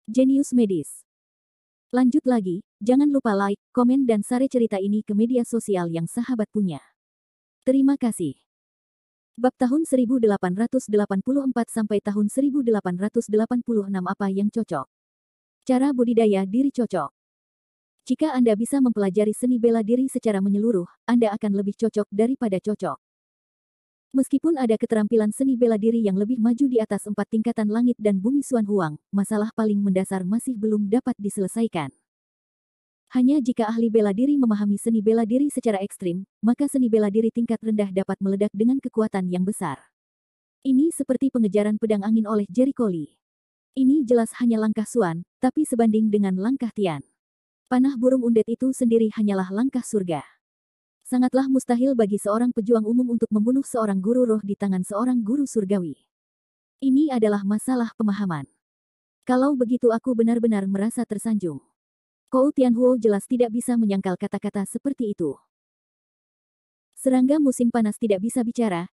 Jenius medis. Lanjut lagi, jangan lupa like, komen dan share cerita ini ke media sosial yang sahabat punya. Terima kasih. Bab tahun 1884 sampai tahun 1886 apa yang cocok? Cara budidaya diri cocok. Jika Anda bisa mempelajari seni bela diri secara menyeluruh, Anda akan lebih cocok daripada cocok. Meskipun ada keterampilan seni bela diri yang lebih maju di atas 4 tingkatan langit dan bumi Xuan Huang, masalah paling mendasar masih belum dapat diselesaikan. Hanya jika ahli bela diri memahami seni bela diri secara ekstrim, maka seni bela diri tingkat rendah dapat meledak dengan kekuatan yang besar. Ini seperti pengejaran pedang angin oleh Jericho Lee. Ini jelas hanya langkah Xuan, tapi sebanding dengan langkah Tian. Panah burung undet itu sendiri hanyalah langkah surga. Sangatlah mustahil bagi seorang pejuang umum untuk membunuh seorang guru roh di tangan seorang guru surgawi. Ini adalah masalah pemahaman. Kalau begitu aku benar-benar merasa tersanjung. Kou Tianhuo jelas tidak bisa menyangkal kata-kata seperti itu. Serangga musim panas tidak bisa bicara,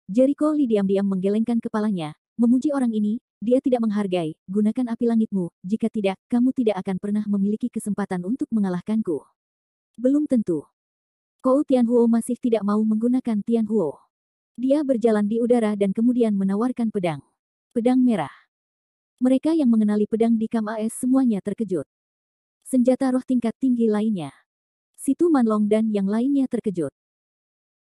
Jericho Lee diam-diam menggelengkan kepalanya, memuji orang ini, dia tidak menghargai, gunakan api langitmu, jika tidak, kamu tidak akan pernah memiliki kesempatan untuk mengalahkanku. Belum tentu. Kou Tianhuo masih tidak mau menggunakan Tianhuo. Dia berjalan di udara dan kemudian menawarkan pedang. Pedang merah. Mereka yang mengenali pedang di Kam AS semuanya terkejut. Senjata roh tingkat tinggi lainnya. Situ Manlong dan yang lainnya terkejut.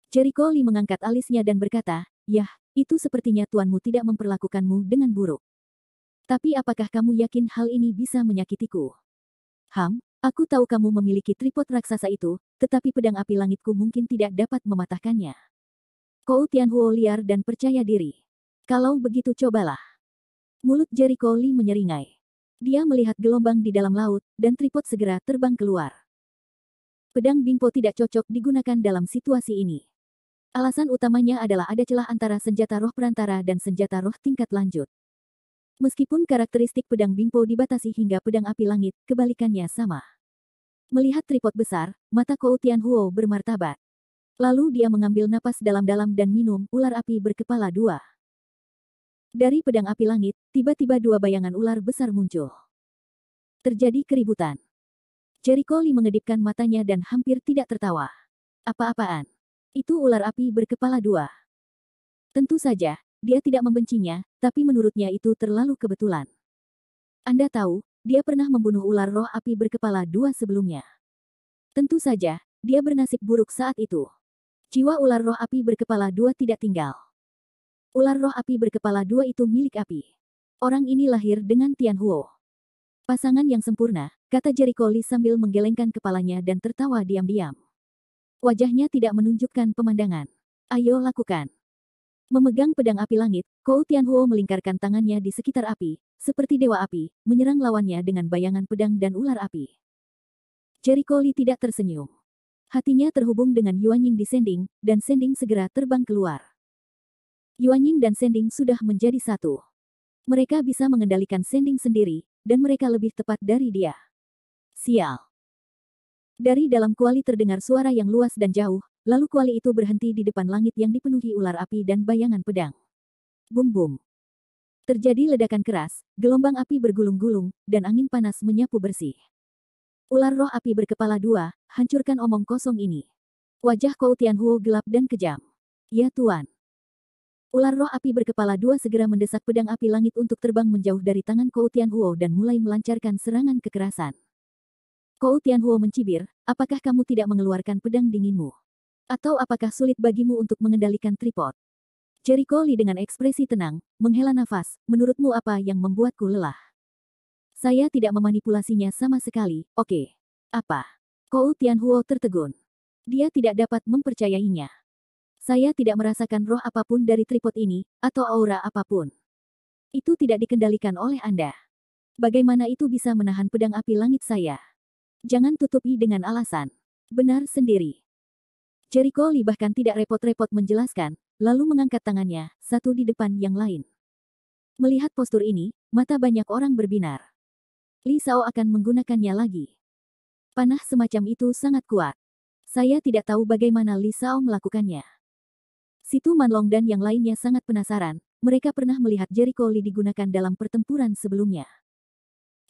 Jericho Lee mengangkat alisnya dan berkata, "Yah, itu sepertinya tuanmu tidak memperlakukanmu dengan buruk. Tapi apakah kamu yakin hal ini bisa menyakitiku? Aku tahu kamu memiliki tripod raksasa itu, tetapi pedang api langitku mungkin tidak dapat mematahkannya." Kou Tianhuo liar dan percaya diri. Kalau begitu cobalah. Mulut Jericho Lee menyeringai. Dia melihat gelombang di dalam laut, dan tripod segera terbang keluar. Pedang Bingpo tidak cocok digunakan dalam situasi ini. Alasan utamanya adalah ada celah antara senjata roh perantara dan senjata roh tingkat lanjut. Meskipun karakteristik pedang Bingpo dibatasi hingga pedang api langit, kebalikannya sama. Melihat tripod besar, mata Kou Tianhuo bermartabat. Lalu dia mengambil napas dalam-dalam dan minum ular api berkepala 2. Dari pedang api langit, tiba-tiba 2 bayangan ular besar muncul. Terjadi keributan. Jericho Lee mengedipkan matanya dan hampir tidak tertawa. Apa-apaan? Itu ular api berkepala 2. Tentu saja, dia tidak membencinya, tapi menurutnya itu terlalu kebetulan. Anda tahu, dia pernah membunuh ular roh api berkepala 2 sebelumnya. Tentu saja, dia bernasib buruk saat itu. Jiwa ular roh api berkepala 2 tidak tinggal. Ular roh api berkepala 2 itu milik api. Orang ini lahir dengan Tianhuo. Pasangan yang sempurna, kata Jericho Lee sambil menggelengkan kepalanya dan tertawa diam-diam. Wajahnya tidak menunjukkan pemandangan. Ayo lakukan. Memegang pedang api langit, Kou Tianhuo melingkarkan tangannya di sekitar api, seperti dewa api, menyerang lawannya dengan bayangan pedang dan ular api. Jericho Lee tidak tersenyum. Hatinya terhubung dengan Yuanying di Sending, dan Sending segera terbang keluar. Yuanying dan Sending sudah menjadi satu. Mereka bisa mengendalikan Sending sendiri, dan mereka lebih tepat dari dia. Sial. Dari dalam kuali terdengar suara yang luas dan jauh, lalu kuali itu berhenti di depan langit yang dipenuhi ular api dan bayangan pedang. Bum-bum. Terjadi ledakan keras, gelombang api bergulung-gulung, dan angin panas menyapu bersih. Ular roh api berkepala 2, hancurkan omong kosong ini. Wajah Kou Tianhuo gelap dan kejam. Ya Tuan. Ular roh api berkepala 2 segera mendesak pedang api langit untuk terbang menjauh dari tangan Kou Tianhuo dan mulai melancarkan serangan kekerasan. Kou Tianhuo mencibir, apakah kamu tidak mengeluarkan pedang dinginmu? Atau apakah sulit bagimu untuk mengendalikan tripod? Jericho Lee dengan ekspresi tenang, menghela nafas, menurutmu apa yang membuatku lelah? Saya tidak memanipulasinya sama sekali, oke. Apa? Kou Tianhuo tertegun. Dia tidak dapat mempercayainya. Saya tidak merasakan roh apapun dari tripod ini, atau aura apapun. Itu tidak dikendalikan oleh Anda. Bagaimana itu bisa menahan pedang api langit saya? Jangan tutupi dengan alasan. Benar sendiri. Jericho Lee bahkan tidak repot-repot menjelaskan, lalu mengangkat tangannya, satu di depan yang lain. Melihat postur ini, mata banyak orang berbinar. Li Sao akan menggunakannya lagi. Panah semacam itu sangat kuat. Saya tidak tahu bagaimana Li Sao melakukannya. Situ Manlong dan yang lainnya sangat penasaran, mereka pernah melihat Jericho Lee digunakan dalam pertempuran sebelumnya.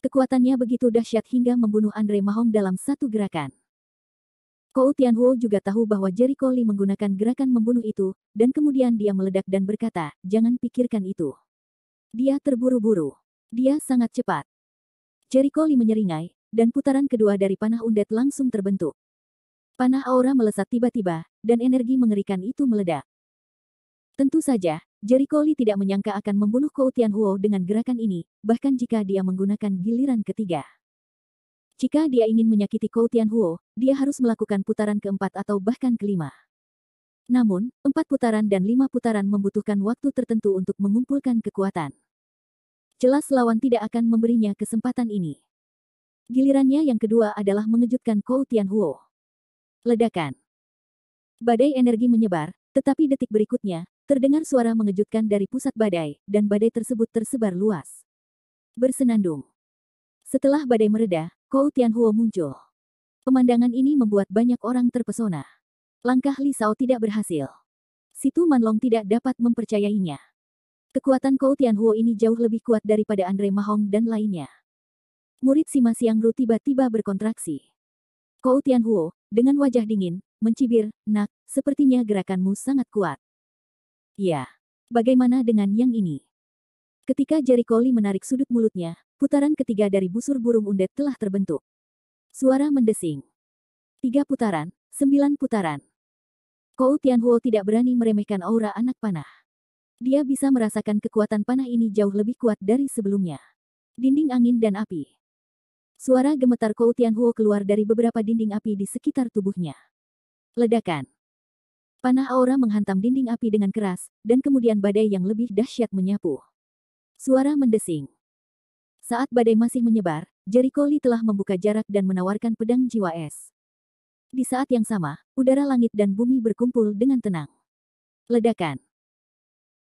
Kekuatannya begitu dahsyat hingga membunuh Andre Mahong dalam satu gerakan. Kou Tianhuo juga tahu bahwa Jericho Lee menggunakan gerakan membunuh itu, dan kemudian dia meledak dan berkata, "Jangan pikirkan itu." Dia terburu-buru. Dia sangat cepat. Jericho Lee menyeringai, dan putaran kedua dari panah undet langsung terbentuk. Panah aura melesat tiba-tiba, dan energi mengerikan itu meledak. Tentu saja, Jericho Lee tidak menyangka akan membunuh Kou Tianhuo dengan gerakan ini, bahkan jika dia menggunakan giliran ketiga. Jika dia ingin menyakiti Kou Tianhuo, dia harus melakukan putaran keempat atau bahkan kelima. Namun, 4 putaran dan 5 putaran membutuhkan waktu tertentu untuk mengumpulkan kekuatan. Jelas lawan tidak akan memberinya kesempatan ini. Gilirannya yang kedua adalah mengejutkan Kou Tianhuo. Ledakan. Badai energi menyebar, tetapi detik berikutnya, terdengar suara mengejutkan dari pusat badai, dan badai tersebut tersebar luas. Bersenandung. Setelah badai mereda, Kou Tianhuo muncul. Pemandangan ini membuat banyak orang terpesona. Langkah Li Shao tidak berhasil. Situ Manlong tidak dapat mempercayainya. Kekuatan Kou Tianhuo ini jauh lebih kuat daripada Andre Mahong dan lainnya. Murid Sima Xiangru tiba-tiba berkontraksi. Kou Tianhuo, dengan wajah dingin, mencibir, "Nak, sepertinya gerakanmu sangat kuat." "Ya. Bagaimana dengan yang ini?" Ketika Jericho Lee menarik sudut mulutnya, putaran ketiga dari busur burung undet telah terbentuk. Suara mendesing. 3 putaran, 9 putaran. Kou Tianhuo tidak berani meremehkan aura anak panah. Dia bisa merasakan kekuatan panah ini jauh lebih kuat dari sebelumnya. Dinding angin dan api. Suara gemetar Kou Tianhuo keluar dari beberapa dinding api di sekitar tubuhnya. Ledakan. Panah aura menghantam dinding api dengan keras, dan kemudian badai yang lebih dahsyat menyapu. Suara mendesing. Saat badai masih menyebar, Jericho Lee telah membuka jarak dan menawarkan pedang jiwa es. Di saat yang sama, udara langit dan bumi berkumpul dengan tenang. Ledakan.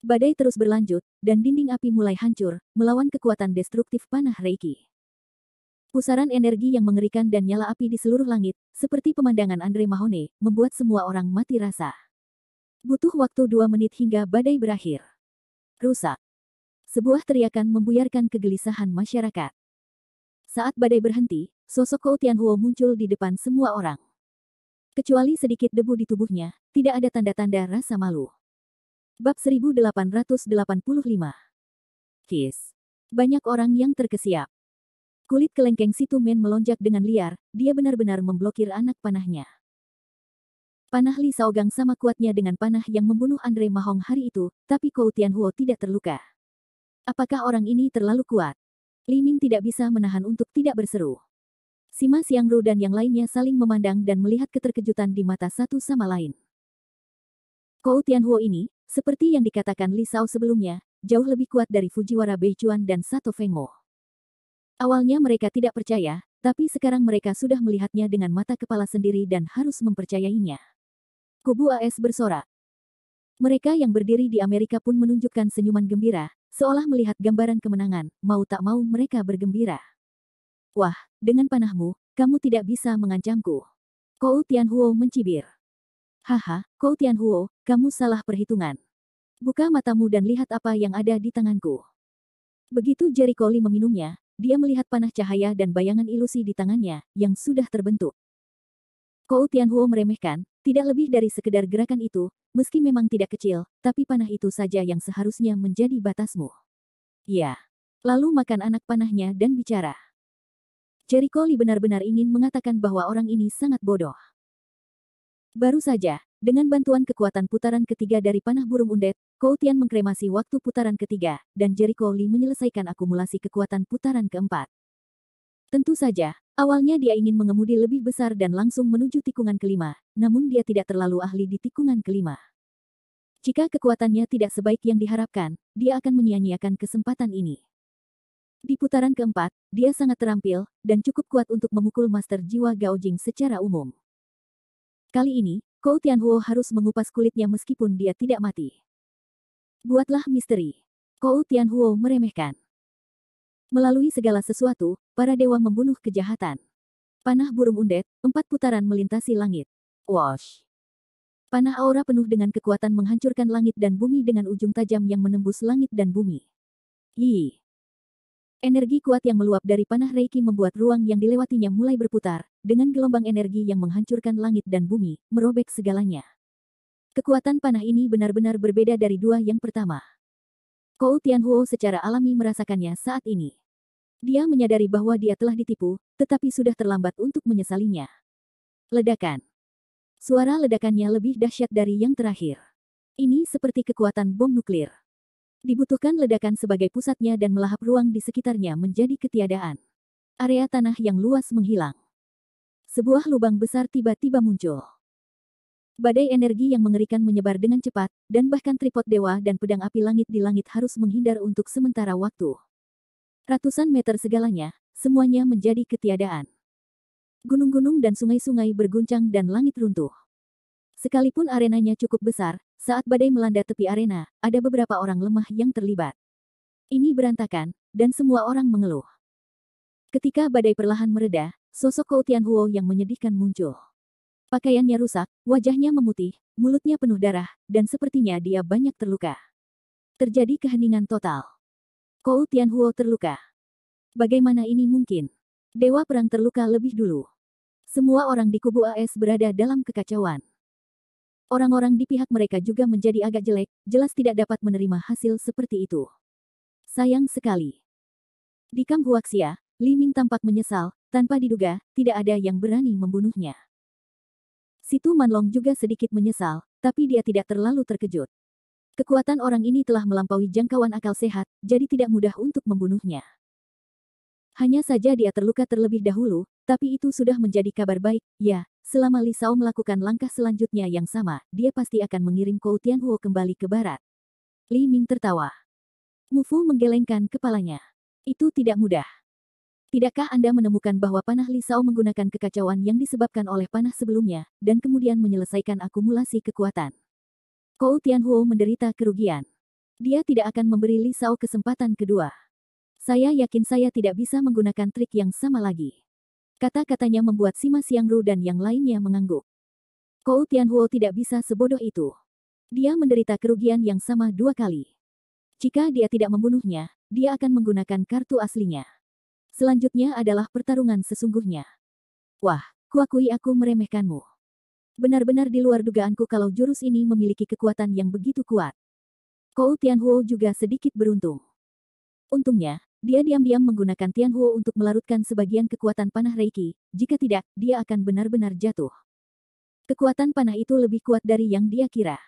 Badai terus berlanjut, dan dinding api mulai hancur, melawan kekuatan destruktif panah Reiki. Pusaran energi yang mengerikan dan nyala api di seluruh langit, seperti pemandangan Andre Mahone, membuat semua orang mati rasa. Butuh waktu 2 menit hingga badai berakhir. Rusak. Sebuah teriakan membuyarkan kegelisahan masyarakat. Saat badai berhenti, sosok Kou Tianhuo muncul di depan semua orang. Kecuali sedikit debu di tubuhnya, tidak ada tanda-tanda rasa malu. Bab 1885. Kiss. Banyak orang yang terkesiap. Kulit kelengkeng Situ Men melonjak dengan liar, dia benar-benar memblokir anak panahnya. Panah Li Shaogang sama kuatnya dengan panah yang membunuh Andre Mahong hari itu, tapi Kou Tianhuo tidak terluka. Apakah orang ini terlalu kuat? Li Ming tidak bisa menahan untuk tidak berseru. Sima Xiangru dan yang lainnya saling memandang dan melihat keterkejutan di mata satu sama lain. Kou Tianhuo ini, seperti yang dikatakan Li Shao sebelumnya, jauh lebih kuat dari Fujiwara Beichuan dan Sato Fengmo. Awalnya mereka tidak percaya, tapi sekarang mereka sudah melihatnya dengan mata kepala sendiri dan harus mempercayainya. Kubu AS bersorak. Mereka yang berdiri di Amerika pun menunjukkan senyuman gembira, seolah melihat gambaran kemenangan, mau tak mau mereka bergembira. Wah, dengan panahmu, kamu tidak bisa mengancamku. Kou Tianhuo mencibir. Haha, Kou Tianhuo, kamu salah perhitungan. Buka matamu dan lihat apa yang ada di tanganku. Begitu Jericho Lee meminumnya, dia melihat panah cahaya dan bayangan ilusi di tangannya, yang sudah terbentuk. Kou Tianhuo meremehkan, tidak lebih dari sekedar gerakan itu, meski memang tidak kecil, tapi panah itu saja yang seharusnya menjadi batasmu. Ya. Lalu makan anak panahnya dan bicara. Jericho Lee benar-benar ingin mengatakan bahwa orang ini sangat bodoh. Baru saja, dengan bantuan kekuatan putaran ketiga dari panah burung undet, Kou Tian mengkremasi waktu putaran ketiga, dan Jericho Lee menyelesaikan akumulasi kekuatan putaran keempat. Tentu saja, awalnya dia ingin mengemudi lebih besar dan langsung menuju tikungan kelima, namun dia tidak terlalu ahli di tikungan kelima. Jika kekuatannya tidak sebaik yang diharapkan, dia akan menyia-nyiakan kesempatan ini. Di putaran keempat, dia sangat terampil, dan cukup kuat untuk memukul Master Jiwa Gaojing secara umum. Kali ini, Kou Tianhuo harus mengupas kulitnya meskipun dia tidak mati. Buatlah misteri. Kou Tianhuo meremehkan. Melalui segala sesuatu, para dewa membunuh kejahatan. Panah burung undet, 4 putaran melintasi langit. Wash. Panah aura penuh dengan kekuatan menghancurkan langit dan bumi dengan ujung tajam yang menembus langit dan bumi. Yi. Energi kuat yang meluap dari panah Reiki membuat ruang yang dilewatinya mulai berputar, dengan gelombang energi yang menghancurkan langit dan bumi, merobek segalanya. Kekuatan panah ini benar-benar berbeda dari dua yang pertama. Kou Tianhuo secara alami merasakannya saat ini. Dia menyadari bahwa dia telah ditipu, tetapi sudah terlambat untuk menyesalinya. Ledakan. Suara ledakannya lebih dahsyat dari yang terakhir. Ini seperti kekuatan bom nuklir. Dibutuhkan ledakan sebagai pusatnya dan melahap ruang di sekitarnya menjadi ketiadaan. Area tanah yang luas menghilang. Sebuah lubang besar tiba-tiba muncul. Badai energi yang mengerikan menyebar dengan cepat, dan bahkan tripod dewa dan pedang api langit di langit harus menghindar untuk sementara waktu. Ratusan meter segalanya, semuanya menjadi ketiadaan. Gunung-gunung dan sungai-sungai berguncang dan langit runtuh. Sekalipun arenanya cukup besar, saat badai melanda tepi arena, ada beberapa orang lemah yang terlibat. Ini berantakan, dan semua orang mengeluh. Ketika badai perlahan mereda, sosok Kou Tianhuo yang menyedihkan muncul. Pakaiannya rusak, wajahnya memutih, mulutnya penuh darah, dan sepertinya dia banyak terluka. Terjadi keheningan total. Kou Tianhuo terluka. Bagaimana ini mungkin? Dewa Perang terluka lebih dulu. Semua orang di kubu AS berada dalam kekacauan. Orang-orang di pihak mereka juga menjadi agak jelek, jelas tidak dapat menerima hasil seperti itu. Sayang sekali. Di kamp Huaxia, Li Ming tampak menyesal, tanpa diduga, tidak ada yang berani membunuhnya. Situ Manlong juga sedikit menyesal, tapi dia tidak terlalu terkejut. Kekuatan orang ini telah melampaui jangkauan akal sehat, jadi tidak mudah untuk membunuhnya. Hanya saja dia terluka terlebih dahulu, tapi itu sudah menjadi kabar baik, ya, selama Li Shao melakukan langkah selanjutnya yang sama, dia pasti akan mengirim Kou Tianhuo kembali ke barat. Li Ming tertawa. Mu Fu menggelengkan kepalanya. Itu tidak mudah. Tidakkah Anda menemukan bahwa panah Li Shao menggunakan kekacauan yang disebabkan oleh panah sebelumnya, dan kemudian menyelesaikan akumulasi kekuatan? Kou Tianhuo menderita kerugian. Dia tidak akan memberi Li Shao kesempatan kedua. Saya yakin saya tidak bisa menggunakan trik yang sama lagi. Kata-katanya membuat Sima Xiangru dan yang lainnya mengangguk. Kou Tianhuo tidak bisa sebodoh itu. Dia menderita kerugian yang sama dua kali. Jika dia tidak membunuhnya, dia akan menggunakan kartu aslinya. Selanjutnya adalah pertarungan sesungguhnya. Wah, kuakui aku meremehkanmu. Benar-benar di luar dugaanku kalau jurus ini memiliki kekuatan yang begitu kuat. Kou Tianhuo juga sedikit beruntung. Untungnya, dia diam-diam menggunakan Tianhuo untuk melarutkan sebagian kekuatan panah Reiki, jika tidak, dia akan benar-benar jatuh. Kekuatan panah itu lebih kuat dari yang dia kira.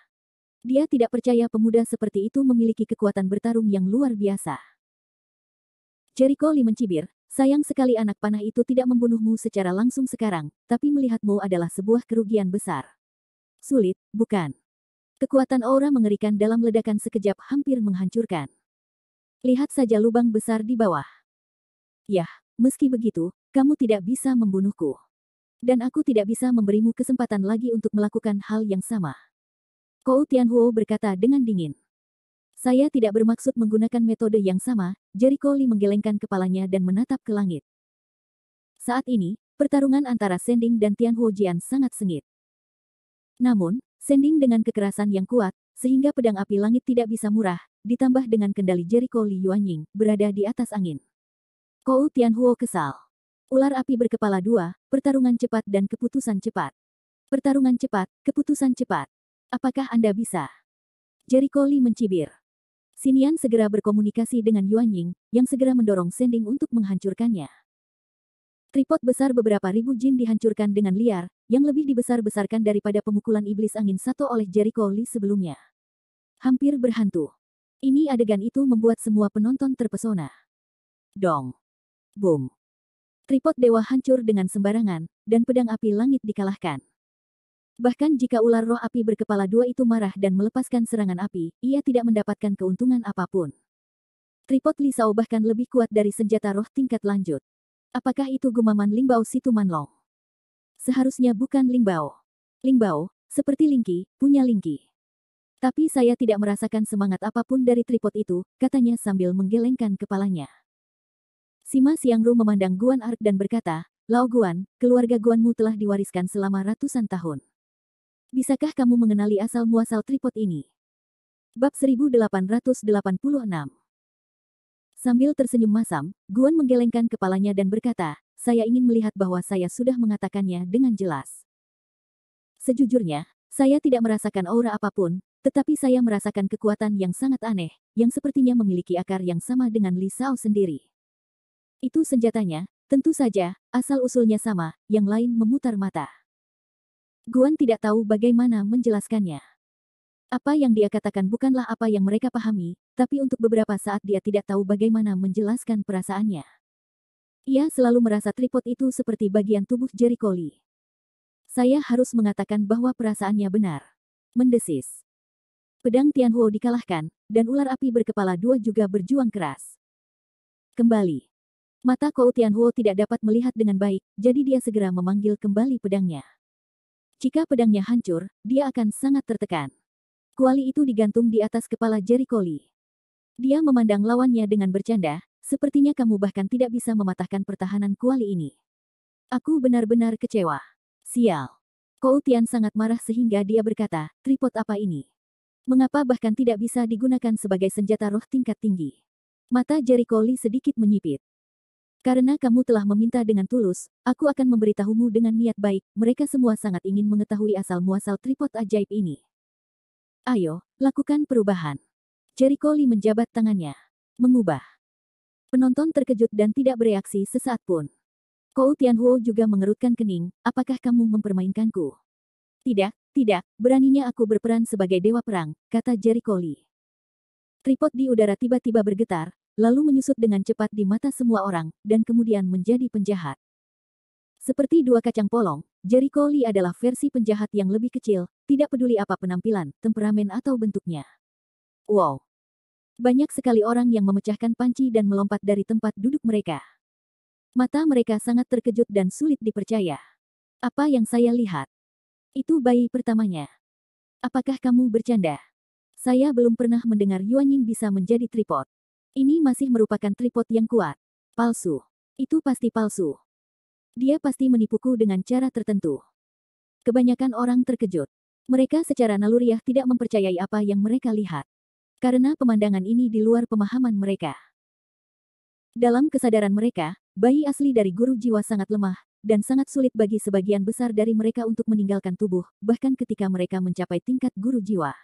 Dia tidak percaya pemuda seperti itu memiliki kekuatan bertarung yang luar biasa. Jericho Li mencibir, sayang sekali anak panah itu tidak membunuhmu secara langsung sekarang, tapi melihatmu adalah sebuah kerugian besar. Sulit, bukan? Kekuatan aura mengerikan dalam ledakan sekejap hampir menghancurkan. Lihat saja lubang besar di bawah. Yah, meski begitu, kamu tidak bisa membunuhku. Dan aku tidak bisa memberimu kesempatan lagi untuk melakukan hal yang sama. Kou Tianhuo berkata dengan dingin. Saya tidak bermaksud menggunakan metode yang sama, Jericho Li menggelengkan kepalanya dan menatap ke langit. Saat ini, pertarungan antara Sending dan Tianhuo Jian sangat sengit. Namun, Sending dengan kekerasan yang kuat, sehingga pedang api langit tidak bisa murah, ditambah dengan kendali Jericho Li Yuanying, berada di atas angin. Kou Tianhuo kesal. Ular api berkepala dua, pertarungan cepat dan keputusan cepat. Pertarungan cepat, keputusan cepat. Apakah Anda bisa? Jericho Li mencibir. Xinian segera berkomunikasi dengan Yuanying, yang segera mendorong Sending untuk menghancurkannya. Tripod besar beberapa ribu jin dihancurkan dengan liar, yang lebih dibesar-besarkan daripada pemukulan iblis angin satu oleh Jericho Li sebelumnya. Hampir berhantu. Ini adegan itu membuat semua penonton terpesona. Dong. Boom. Tripod dewa hancur dengan sembarangan, dan pedang api langit dikalahkan. Bahkan jika ular roh api berkepala dua itu marah dan melepaskan serangan api, ia tidak mendapatkan keuntungan apapun. Tripod Li Shao bahkan lebih kuat dari senjata roh tingkat lanjut. Apakah itu gumaman Lingbao Situ Manlong? Seharusnya bukan Lingbao. Lingbao, seperti Lingqi, punya Lingqi. Tapi saya tidak merasakan semangat apapun dari tripod itu, katanya sambil menggelengkan kepalanya. Sima Xiangru memandang Guan Ark dan berkata, Lao Guan, keluarga Guanmu telah diwariskan selama ratusan tahun. Bisakah kamu mengenali asal-muasal tripod ini? Bab 1886. Sambil tersenyum masam, Guan menggelengkan kepalanya dan berkata, saya ingin melihat bahwa saya sudah mengatakannya dengan jelas. Sejujurnya, saya tidak merasakan aura apapun, tetapi saya merasakan kekuatan yang sangat aneh, yang sepertinya memiliki akar yang sama dengan Li Shao sendiri. Itu senjatanya, tentu saja, asal-usulnya sama, yang lain memutar mata. Guan tidak tahu bagaimana menjelaskannya. Apa yang dia katakan bukanlah apa yang mereka pahami, tapi untuk beberapa saat dia tidak tahu bagaimana menjelaskan perasaannya. Ia selalu merasa tripod itu seperti bagian tubuh Jericho Lee. Saya harus mengatakan bahwa perasaannya benar. Mendesis. Pedang Tianhuo dikalahkan, dan ular api berkepala dua juga berjuang keras. Kembali. Mata Kou Tianhuo tidak dapat melihat dengan baik, jadi dia segera memanggil kembali pedangnya. Jika pedangnya hancur, dia akan sangat tertekan. Kuali itu digantung di atas kepala Jericho Lee. Dia memandang lawannya dengan bercanda, sepertinya kamu bahkan tidak bisa mematahkan pertahanan kuali ini. Aku benar-benar kecewa. Sial. Kou Tian sangat marah sehingga dia berkata, tripod apa ini? Mengapa bahkan tidak bisa digunakan sebagai senjata roh tingkat tinggi? Mata Jericho Lee sedikit menyipit. Karena kamu telah meminta dengan tulus, aku akan memberitahumu dengan niat baik, mereka semua sangat ingin mengetahui asal-muasal tripod ajaib ini. Ayo, lakukan perubahan. Jericho Lee menjabat tangannya. Mengubah. Penonton terkejut dan tidak bereaksi sesaat pun. Kou Tianhuo juga mengerutkan kening, apakah kamu mempermainkanku? Tidak, tidak, beraninya aku berperan sebagai dewa perang, kata Jericho Lee. Tripod di udara tiba-tiba bergetar, lalu menyusut dengan cepat di mata semua orang, dan kemudian menjadi penjahat. Seperti dua kacang polong, Jericho Lee adalah versi penjahat yang lebih kecil, tidak peduli apa penampilan, temperamen atau bentuknya. Wow! Banyak sekali orang yang memecahkan panci dan melompat dari tempat duduk mereka. Mata mereka sangat terkejut dan sulit dipercaya. Apa yang saya lihat? Itu bayi pertamanya. Apakah kamu bercanda? Saya belum pernah mendengar Yuan Ying bisa menjadi tripod. Ini masih merupakan tripod yang kuat. Palsu. Itu pasti palsu. Dia pasti menipuku dengan cara tertentu. Kebanyakan orang terkejut. Mereka secara naluriah tidak mempercayai apa yang mereka lihat. Karena pemandangan ini di luar pemahaman mereka. Dalam kesadaran mereka, bayi asli dari guru jiwa sangat lemah, dan sangat sulit bagi sebagian besar dari mereka untuk meninggalkan tubuh, bahkan ketika mereka mencapai tingkat guru jiwa.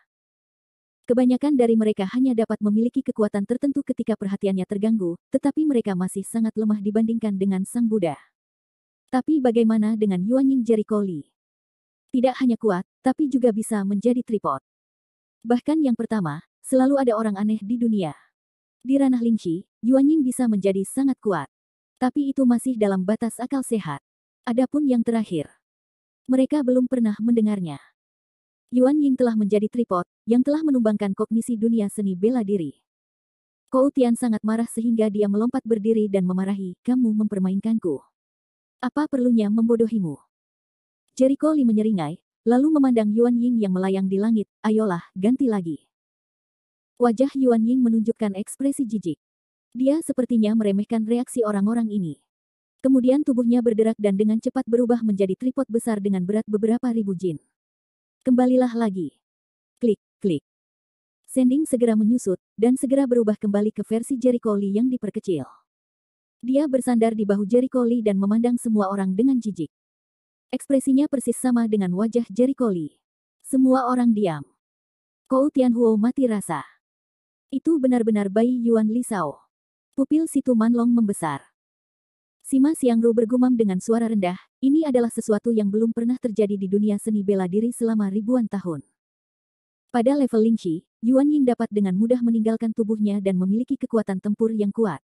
Kebanyakan dari mereka hanya dapat memiliki kekuatan tertentu ketika perhatiannya terganggu, tetapi mereka masih sangat lemah dibandingkan dengan Sang Buddha. Tapi bagaimana dengan Yuan Ying Jericho Lee? Tidak hanya kuat, tapi juga bisa menjadi tripod. Bahkan yang pertama, selalu ada orang aneh di dunia. Di ranah Lingxi, Yuan Ying bisa menjadi sangat kuat. Tapi itu masih dalam batas akal sehat. Adapun yang terakhir, mereka belum pernah mendengarnya. Yuan Ying telah menjadi tripod, yang telah menumbangkan kognisi dunia seni bela diri. Kou Tian sangat marah sehingga dia melompat berdiri dan memarahi, kamu mempermainkanku. Apa perlunya membodohimu? Jericho Lee menyeringai, lalu memandang Yuan Ying yang melayang di langit, ayolah, ganti lagi. Wajah Yuan Ying menunjukkan ekspresi jijik. Dia sepertinya meremehkan reaksi orang-orang ini. Kemudian tubuhnya berderak dan dengan cepat berubah menjadi tripod besar dengan berat beberapa ribu jin. Kembalilah lagi. Klik, klik. Sending segera menyusut, dan segera berubah kembali ke versi Jericho Lee yang diperkecil. Dia bersandar di bahu Jericho Lee dan memandang semua orang dengan jijik. Ekspresinya persis sama dengan wajah Jericho Lee. Semua orang diam. Kou Tianhuo mati rasa. Itu benar-benar bayi Yuan Li Shao. Pupil si Tu Manlong membesar. Sima Xiangru bergumam dengan suara rendah, ini adalah sesuatu yang belum pernah terjadi di dunia seni bela diri selama ribuan tahun. Pada level Lingxi, Yuan Ying dapat dengan mudah meninggalkan tubuhnya dan memiliki kekuatan tempur yang kuat.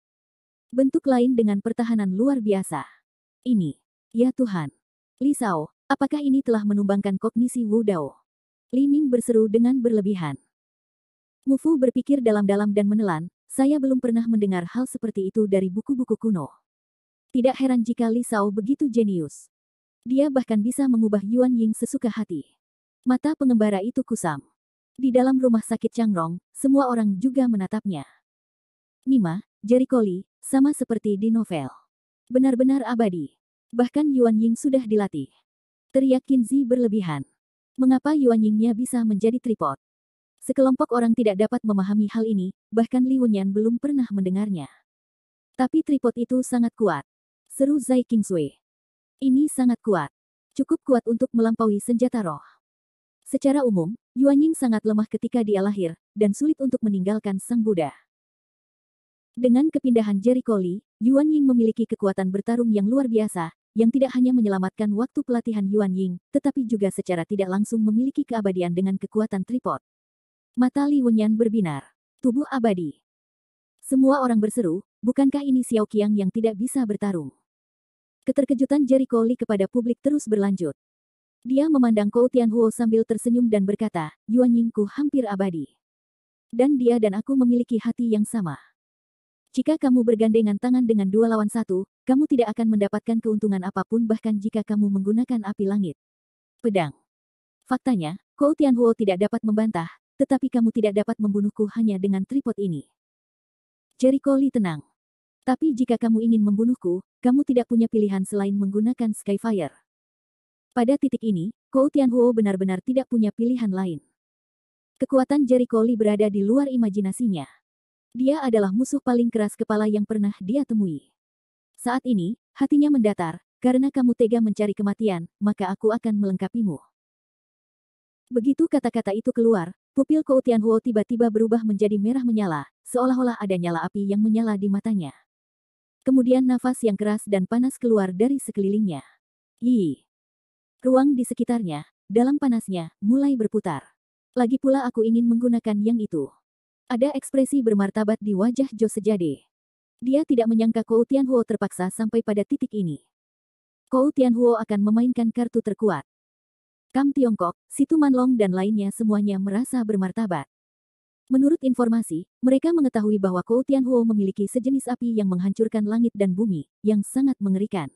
Bentuk lain dengan pertahanan luar biasa. Ini, ya Tuhan. Li Shao, apakah ini telah menumbangkan kognisi Wu Dao? Li Ning berseru dengan berlebihan. Mu Fu berpikir dalam-dalam dan menelan, saya belum pernah mendengar hal seperti itu dari buku-buku kuno. Tidak heran jika Li Shao begitu jenius. Dia bahkan bisa mengubah Yuan Ying sesuka hati. Mata pengembara itu kusam. Di dalam rumah sakit Changrong, semua orang juga menatapnya. Nima, Jericho Lee, sama seperti di novel. Benar-benar abadi. Bahkan Yuan Ying sudah dilatih. Teriak Qin Zi berlebihan. Mengapa Yuan Yingnya bisa menjadi tripod? Sekelompok orang tidak dapat memahami hal ini, bahkan Li Wenyan belum pernah mendengarnya. Tapi tripod itu sangat kuat. Seru Zai Qingsui. Ini sangat kuat. Cukup kuat untuk melampaui senjata roh. Secara umum, Yuan Ying sangat lemah ketika dia lahir, dan sulit untuk meninggalkan Sang Buddha. Dengan kepindahan Jericho Lee, Yuan Ying memiliki kekuatan bertarung yang luar biasa, yang tidak hanya menyelamatkan waktu pelatihan Yuan Ying, tetapi juga secara tidak langsung memiliki keabadian dengan kekuatan tripod. Mata Li Wenyan berbinar. Tubuh abadi. Semua orang berseru, bukankah ini Xiao Qiang yang tidak bisa bertarung? Keterkejutan Jericho Lee kepada publik terus berlanjut. Dia memandang Kou Tianhuo sambil tersenyum dan berkata, Yuan Yingku hampir abadi. Dan dia dan aku memiliki hati yang sama. Jika kamu bergandengan tangan dengan 2 lawan 1, kamu tidak akan mendapatkan keuntungan apapun bahkan jika kamu menggunakan api langit. Pedang. Faktanya, Kou Tianhuo tidak dapat membantah, tetapi kamu tidak dapat membunuhku hanya dengan tripod ini. Jericho Lee tenang. Tapi jika kamu ingin membunuhku, kamu tidak punya pilihan selain menggunakan Skyfire. Pada titik ini, Kou Tianhuo benar-benar tidak punya pilihan lain. Kekuatan Jericho Lee berada di luar imajinasinya. Dia adalah musuh paling keras kepala yang pernah dia temui. Saat ini, hatinya mendatar, karena kamu tega mencari kematian, maka aku akan melengkapimu. Begitu kata-kata itu keluar, pupil Kou Tianhuo tiba-tiba berubah menjadi merah menyala, seolah-olah ada nyala api yang menyala di matanya. Kemudian nafas yang keras dan panas keluar dari sekelilingnya. Yi. Ruang di sekitarnya, dalam panasnya, mulai berputar. Lagi pula aku ingin menggunakan yang itu. Ada ekspresi bermartabat di wajah Jo Sejade. Dia tidak menyangka Kou Tianhuo terpaksa sampai pada titik ini. Kou Tianhuo akan memainkan kartu terkuat. Kam Tiongkok, Situ Manlong dan lainnya semuanya merasa bermartabat. Menurut informasi, mereka mengetahui bahwa Kou Tianhuo memiliki sejenis api yang menghancurkan langit dan bumi, yang sangat mengerikan.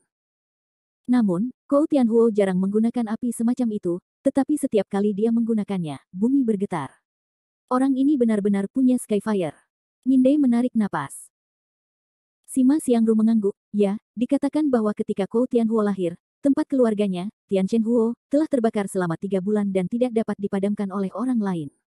Namun, Kou Tianhuo jarang menggunakan api semacam itu, tetapi setiap kali dia menggunakannya, bumi bergetar. Orang ini benar-benar punya Skyfire. Mindai menarik napas. Sima Xiangru mengangguk, ya, dikatakan bahwa ketika Kou Tianhuo lahir, tempat keluarganya, Tianchen Huo, telah terbakar selama 3 bulan dan tidak dapat dipadamkan oleh orang lain.